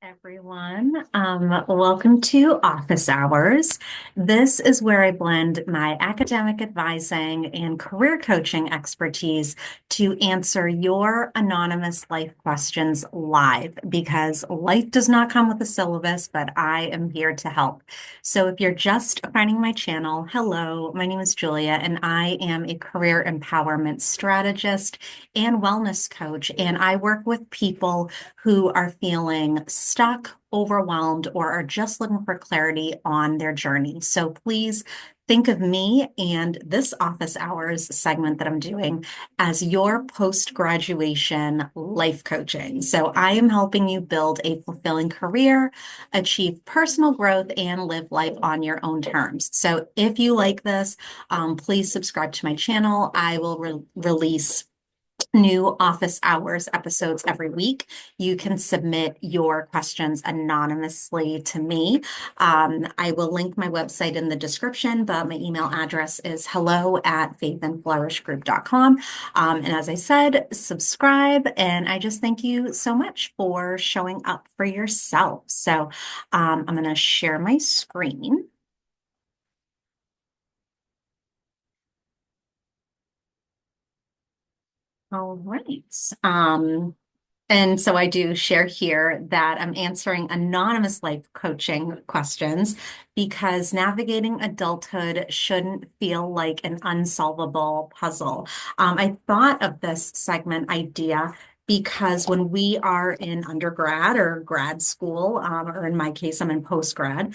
Everyone. Welcome to Office Hours. This is where I blend my academic advising and career coaching expertise to answer your anonymous life questions live because life does not come with a syllabus, but I am here to help. So if you're just finding my channel, hello, my name is Julia, and I am a career empowerment strategist and wellness coach, and I work with people who are feeling stuck, overwhelmed, or are just looking for clarity on their journey. So please think of me and this office hours segment that I'm doing as your post-graduation life coaching. So I am helping you build a fulfilling career, achieve personal growth, and live life on your own terms. So if you like this, please subscribe to my channel. I will release new office hours episodes every week. You can submit your questions anonymously to me. I will link my website in the description, but my email address is hello@faithandflourishgroup.com. And as I said, subscribe. And I just thank you so much for showing up for yourself. So I'm going to share my screen. All right. And so I do share here that I'm answering anonymous life coaching questions because navigating adulthood shouldn't feel like an unsolvable puzzle. I thought of this segment idea because when we are in undergrad or grad school, or in my case, I'm in postgrad,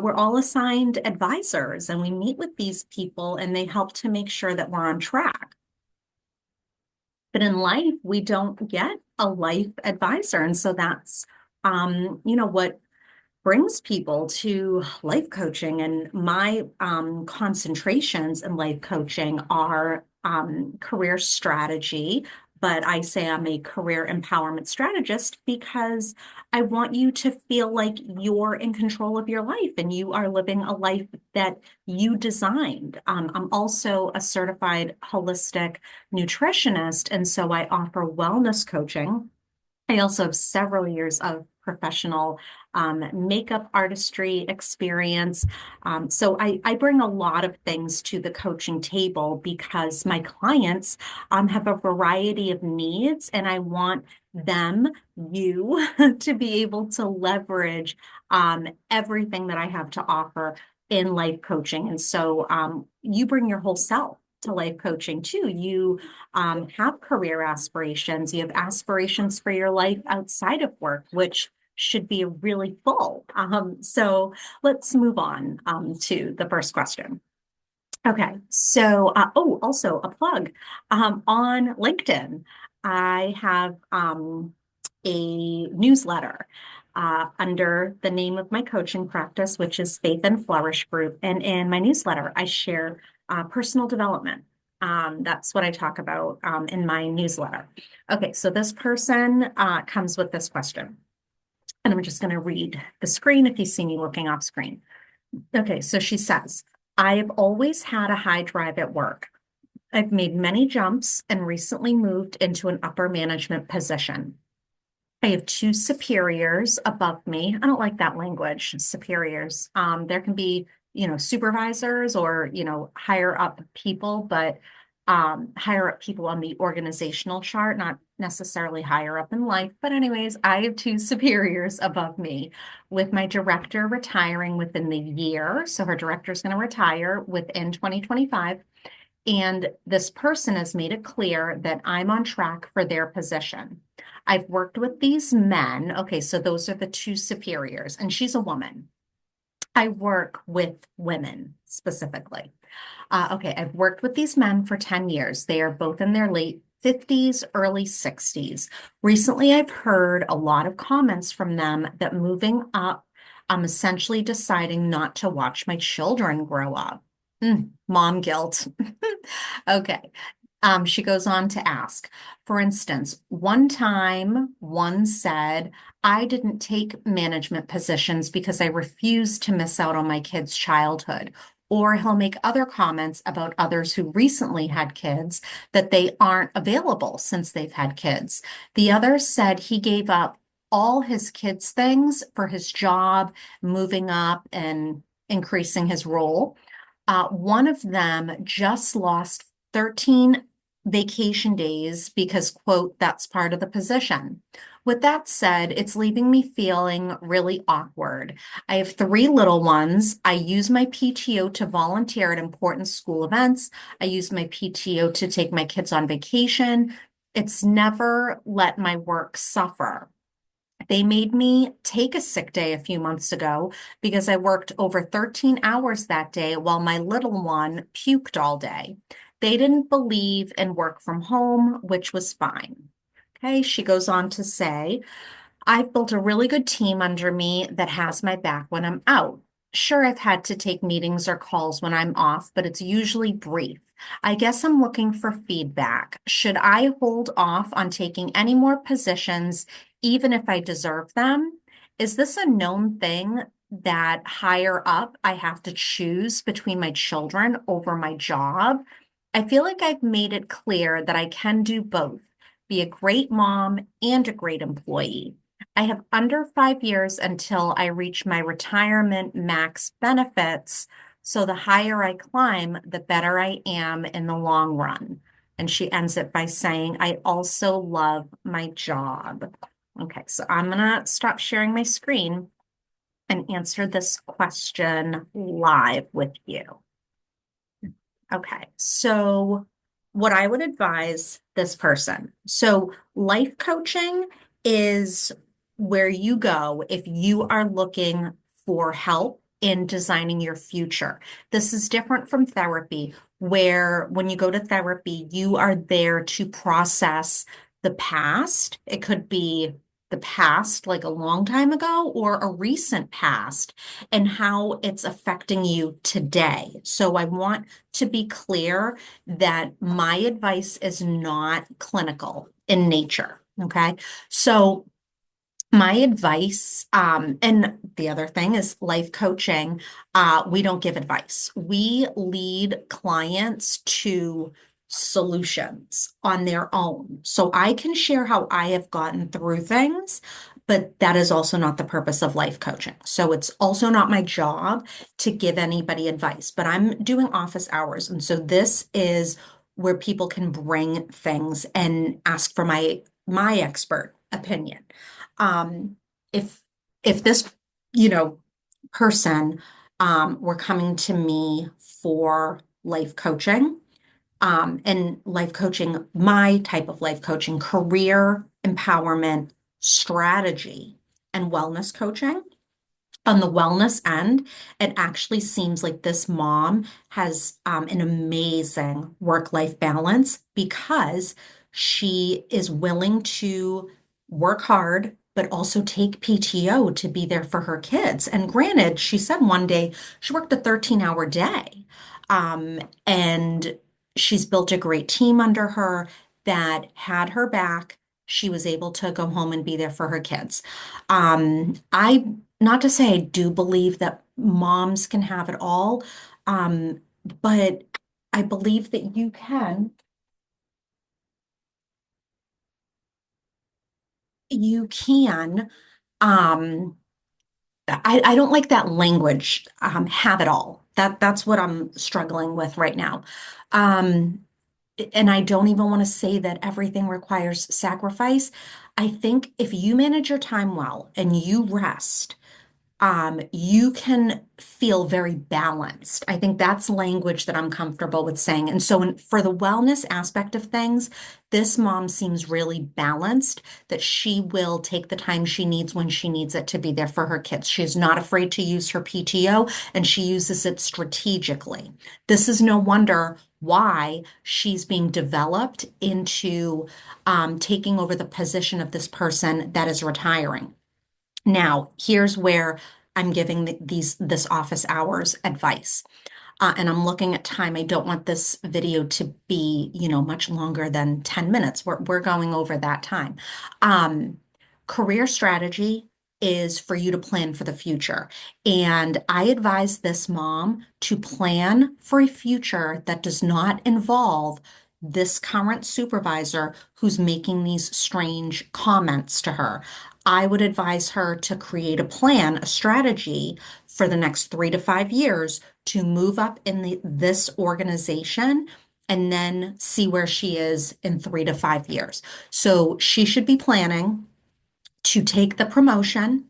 we're all assigned advisors and we meet with these people and they help to make sure that we're on track. But in life, we don't get a life advisor. And so that's, what brings people to life coaching. And my concentrations in life coaching are career strategy. But I say I'm a career empowerment strategist because I want you to feel like you're in control of your life and you are living a life that you designed. I'm also a certified holistic nutritionist, and so I offer wellness coaching. I also have several years of professional makeup artistry experience. So I bring a lot of things to the coaching table because my clients have a variety of needs, and I want you, to be able to leverage everything that I have to offer in life coaching. And so you bring your whole self to life coaching too. You have career aspirations. You have aspirations for your life outside of work, which should be really full. So let's move on to the first question. Okay, so also a plug on LinkedIn. I have a newsletter under the name of my coaching practice, which is Faith and Flourish Group. And in my newsletter, I share personal development. That's what I talk about in my newsletter. Okay, so this person comes with this question. And I'm just going to read the screen if you see me looking off screen. Okay, so she says, I have always had a high drive at work. I've made many jumps and recently moved into an upper management position. I have two superiors above me. I don't like that language, superiors. There can be, supervisors or, higher up people, but higher up people on the organizational chart, not necessarily higher up in life. But anyways, I have two superiors above me, with my director retiring within the year. So her director is going to retire within 2025. And this person has made it clear that I'm on track for their position. I've worked with these men. Okay, so those are the two superiors, and she's a woman. I work with women specifically. Okay, I've worked with these men for 10 years. They are both in their late 50s, early 60s. Recently, I've heard a lot of comments from them that moving up, I'm essentially deciding not to watch my children grow up. Mom guilt. Okay. She goes on to ask, for instance, one time one said, I didn't take management positions because I refused to miss out on my kids' childhood. Or he'll make other comments about others who recently had kids that they aren't available since they've had kids. The other said he gave up all his kids' things for his job, moving up and increasing his role. One of them just lost 13 vacation days because, quote, that's part of the position. With that said, it's leaving me feeling really awkward. I have three little ones. I use my PTO to volunteer at important school events. I use my PTO to take my kids on vacation. It's never let my work suffer. They made me take a sick day a few months ago because I worked over 13 hours that day while my little one puked all day. They didn't believe in work from home, which was fine. Okay, she goes on to say, I've built a really good team under me that has my back when I'm out. Sure, I've had to take meetings or calls when I'm off, but it's usually brief. I guess I'm looking for feedback. Should I hold off on taking any more positions, even if I deserve them? Is this a known thing that higher up I have to choose between my children over my job? I feel like I've made it clear that I can do both, be a great mom and a great employee. I have under 5 years until I reach my retirement max benefits. So the higher I climb, the better I am in the long run. And she ends it by saying, I also love my job. Okay, so I'm going to stop sharing my screen and answer this question live with you. Okay, so what I would advise this person. So life coaching is where you go if you are looking for help in designing your future. This is different from therapy, where when you go to therapy, you are there to process the past. It could be the past, like a long time ago, or a recent past, and how it's affecting you today. So I want to be clear that my advice is not clinical in nature. Okay. So my advice, and the other thing is life coaching, we don't give advice. We lead clients to solutions on their own. So I can share how I have gotten through things, but that is also not the purpose of life coaching. So it's also not my job to give anybody advice, but I'm doing office hours. And so this is where people can bring things and ask for my expert opinion. Um, if if this, you know, person were coming to me for life coaching, and life coaching, my type of life coaching, career empowerment, strategy, and wellness coaching. On the wellness end, it actually seems like this mom has an amazing work-life balance because she is willing to work hard, but also take PTO to be there for her kids. And granted, she said one day she worked a 13-hour day. And she's built a great team under her that had her back. She was able to go home and be there for her kids. I Not to say I do believe that moms can have it all, um, but I believe that you can, um, I don't like that language, have it all. That's what I'm struggling with right now. Um, and I don't even want to say that everything requires sacrifice. I think if you manage your time well and you rest, you can feel very balanced. I think that's language that I'm comfortable with saying. And so, for the wellness aspect of things, this mom seems really balanced, that she will take the time she needs when she needs it to be there for her kids. She is not afraid to use her PTO, and she uses it strategically. This is no wonder why she's being developed into taking over the position of this person that is retiring. Now, here's where I'm giving this office hours advice. And I'm looking at time. I don't want this video to be, much longer than 10 minutes. We're going over that time. Um, Career strategy is for you to plan for the future. And I advise this mom to plan for a future that does not involve this current supervisor who's making these strange comments to her. I would advise her to create a plan, a strategy for the next 3 to 5 years to move up in this organization and then see where she is in 3 to 5 years. So she should be planning to take the promotion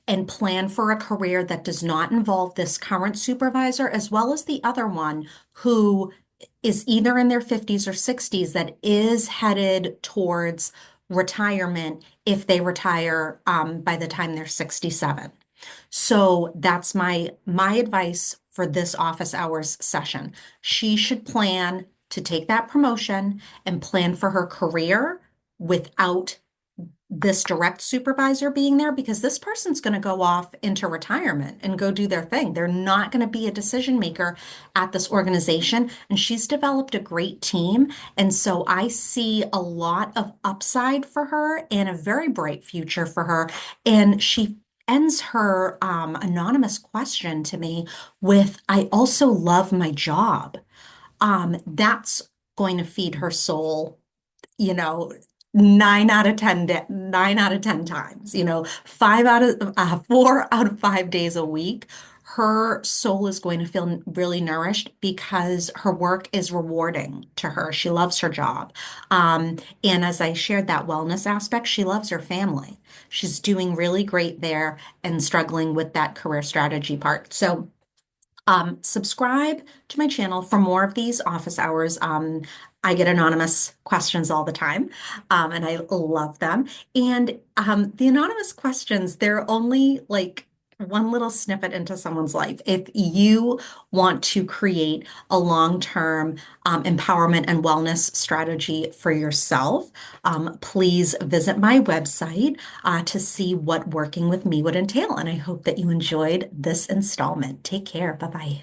and plan for a career that does not involve this current supervisor, as well as the other one who is either in their 50s or 60s that is headed towards retirement if they retire by the time they're 67. So that's my advice for this office hours session. She should plan to take that promotion and plan for her career without this direct supervisor being there, because this person's going to go off into retirement and go do their thing. They're not going to be a decision maker at this organization. And she's developed a great team. And so I see a lot of upside for her and a very bright future for her. And she ends her anonymous question to me with, "I also love my job." That's going to feed her soul, you know, 9 out of 10 times, 4 out of 5 days a week, her soul is going to feel really nourished because her work is rewarding to her. She loves her job. And as I shared that wellness aspect, she loves her family. She's doing really great there and struggling with that career strategy part. So subscribe to my channel for more of these office hours. I get anonymous questions all the time, and I love them. And the anonymous questions, they're only like one little snippet into someone's life. If you want to create a long-term empowerment and wellness strategy for yourself, please visit my website to see what working with me would entail. And I hope that you enjoyed this installment. Take care. Bye-bye.